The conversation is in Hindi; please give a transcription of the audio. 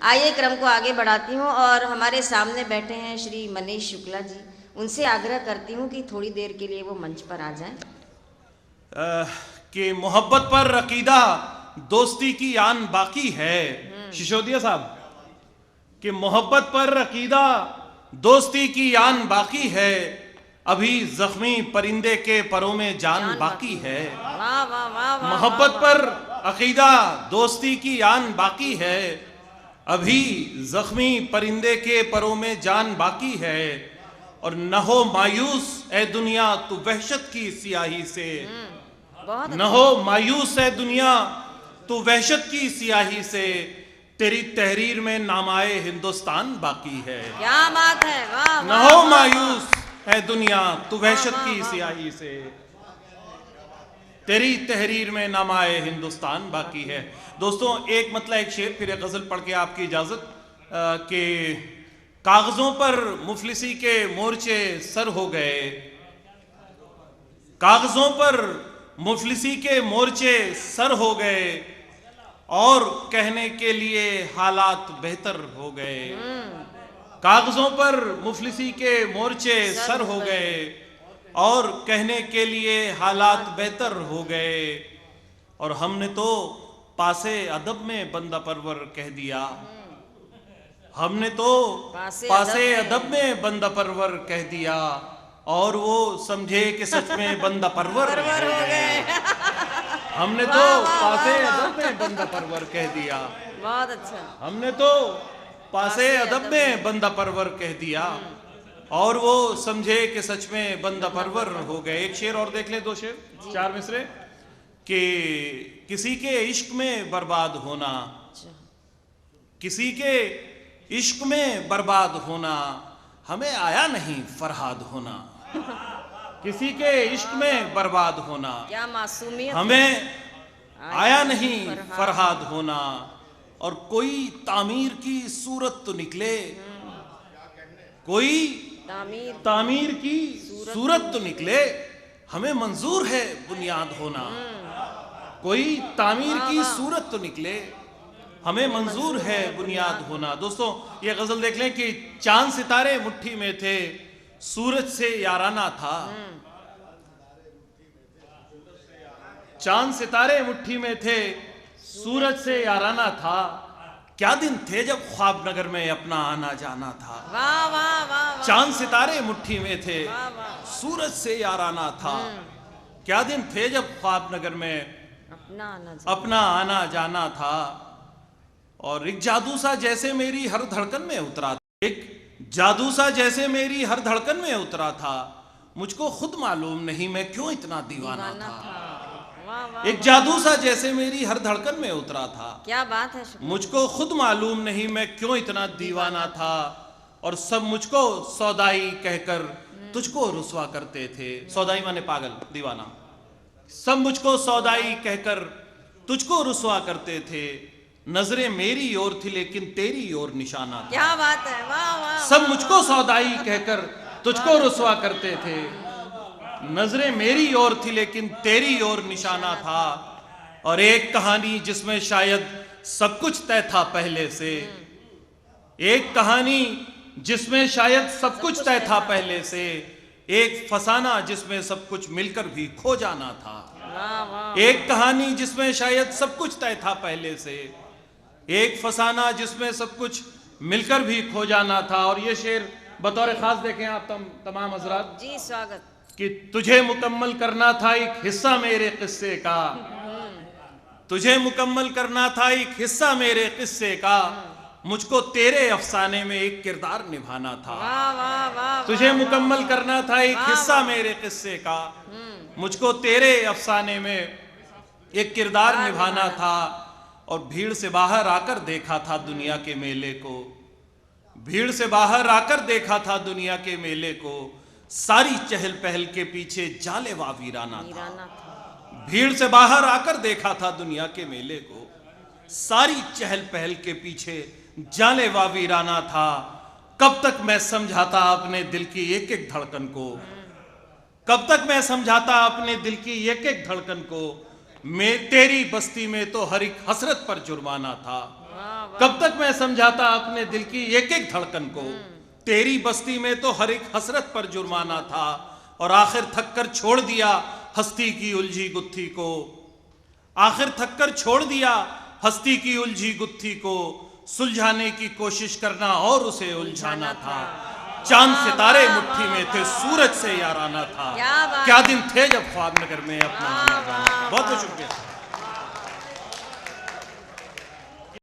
आइए क्रम को आगे बढ़ाती हूँ और हमारे सामने बैठे हैं श्री मनीष शुक्ला जी। उनसे आग्रह करती हूँ कि थोड़ी देर के लिए वो मंच पर आ जाएं। कि मोहब्बत पर अकीदा दोस्ती की आन बाकी है। सिसोदिया साहब, कि मोहब्बत पर अकीदा दोस्ती की आन बाकी है, अभी जख्मी परिंदे के परों में जान बाकी है। वाह वाह वाह वाह। मोहब्बत पर अकीदा दोस्ती की आन बाकी है, अभी जख्मी परिंदे के परों में जान बाकी है। और न हो मायूस ए दुनिया तू वहशत की सियाही से, न हो मायूस है दुनिया तू वहशत की सियाही से, तेरी तहरीर में नामाए हिंदुस्तान बाकी है। क्या बात है, वाह। न हो मायूस है दुनिया तू वहशत की सियाही से, तेरी तहरीर में नामाए हिंदुस्तान बाकी है। दोस्तों, एक मतलब एक शेर फिर एक गजल पढ़ के आपकी इजाजत। के कागजों पर मुफलिसी के मोर्चे सर हो गए, कागजों पर मुफलिसी के मोर्चे सर हो गए, और कहने के लिए हालात बेहतर हो गए। कागजों पर मुफलिसी के मोर्चे सर हो गए, और कहने के लिए हालात बेहतर हो गए। और हमने तो पासे अदब में बंदा परवर कह दिया, हमने तो पासे अदब में बंदा परवर कह दिया, और वो समझे कि सच में बंदा परवर हो गए। हमने तो पासे अदब में बंदा परवर कह दिया, बहुत अच्छा। हमने तो पासे अदब में बंदा परवर कह दिया, और वो समझे कि सच में बंदा परवर हो गए। एक शेर और देख ले, दो शेर, चार मिसरे। कि किसी के इश्क में बर्बाद होना, किसी के इश्क में बर्बाद होना, हमें आया नहीं फरहाद होना। किसी के इश्क में बर्बाद होना, क्या मासूमियत, हमें आया नहीं फरहाद होना। और कोई तामीर की सूरत तो निकले, कोई तामीर की सूरत तो निकले, हमें मंजूर है बुनियाद होना। कोई तामीर की सूरत तो निकले, हमें मंजूर है बुनियाद होना। दोस्तों, ये गजल देख लें कि चांद सितारे मुट्ठी में थे, सूरज से याराना था। चांद सितारे मुट्ठी में थे, सूरज से याराना था। क्या दिन थे जब ख्वाब नगर में अपना आना जाना था। वाह वाह वाह। चांद सितारे मुट्ठी में थे, सूरज से याराना था। क्या दिन थे जब ख्वाब नगर में अपना आना जाना था। और एक जादू सा जैसे मेरी हर धड़कन में उतरा था, एक जादू सा जैसे मेरी हर धड़कन में उतरा था। मुझको खुद मालूम नहीं मैं क्यों इतना दीवाना था। एक जादू सा जैसे मेरी हर धड़कन में उतरा था। क्या बात है। मुझको खुद मालूम नहीं मैं क्यों इतना दीवाना था। और सब मुझको सौदाई कहकर तुझको रुसवा करते थे। सौदाई माने पागल, दीवाना। सब मुझको सौदाई कहकर तुझको रुसवा करते थे। नजरें मेरी ओर थी लेकिन तेरी ओर निशाना था। क्या बात है, वाह वाह। सब मुझको सौदाई कहकर तुझको रुसवा करते थे। नजरें मेरी ओर थी लेकिन तेरी ओर निशाना था। और एक कहानी जिसमें शायद सब कुछ तय था पहले से, एक कहानी जिसमें शायद सब कुछ तय था पहले से, एक फसाना जिसमें सब कुछ मिलकर भी खो जाना था। एक कहानी जिसमें शायद सब कुछ तय था पहले से, एक फसाना जिसमें सब कुछ मिलकर भी खो जाना था। और ये शेर बतौर खास देखें आप तमाम हजरात जी, स्वागत। कि तुझे मुकम्मल करना था एक हिस्सा मेरे किस्से का, तुझे मुकम्मल करना था एक हिस्सा मेरे किस्से का, मुझको तेरे अफसाने में एक किरदार निभाना था। वाह वाह वाह। तुझे मुकम्मल करना था एक हिस्सा मेरे किस्से का, मुझको तेरे अफसाने में एक किरदार निभाना था। और भीड़ से बाहर आकर देखा था दुनिया के मेले को, भीड़ से बाहर आकर देखा था दुनिया के मेले को, सारी चहल पहल के पीछे जालेवा वीराना था। भीड़ से बाहर आकर देखा था दुनिया के मेले को, सारी चहल पहल के पीछे जालेवा वीराना था। कब तक मैं समझाता अपने दिल की एक एक धड़कन को, कब तक मैं समझाता अपने दिल की एक एक धड़कन को, मैं तेरी बस्ती में तो हर एक हसरत पर जुर्माना था। कब तक मैं समझाता अपने दिल की एक एक धड़कन को। तेरी बस्ती में तो हर एक हसरत पर जुर्माना था, और आखिर थक कर छोड़ दिया हस्ती की उलझी गुत्थी को। आखिर थक कर छोड़ दिया हस्ती की उलझी गुत्थी को, सुलझाने की कोशिश करना और उसे उलझाना था। चांद सितारे मुट्ठी में थे, सूरज से याराना था। क्या दिन थे जब ख्वाब नगर में अपना आना जाना। बहुत बहुत शुक्रिया।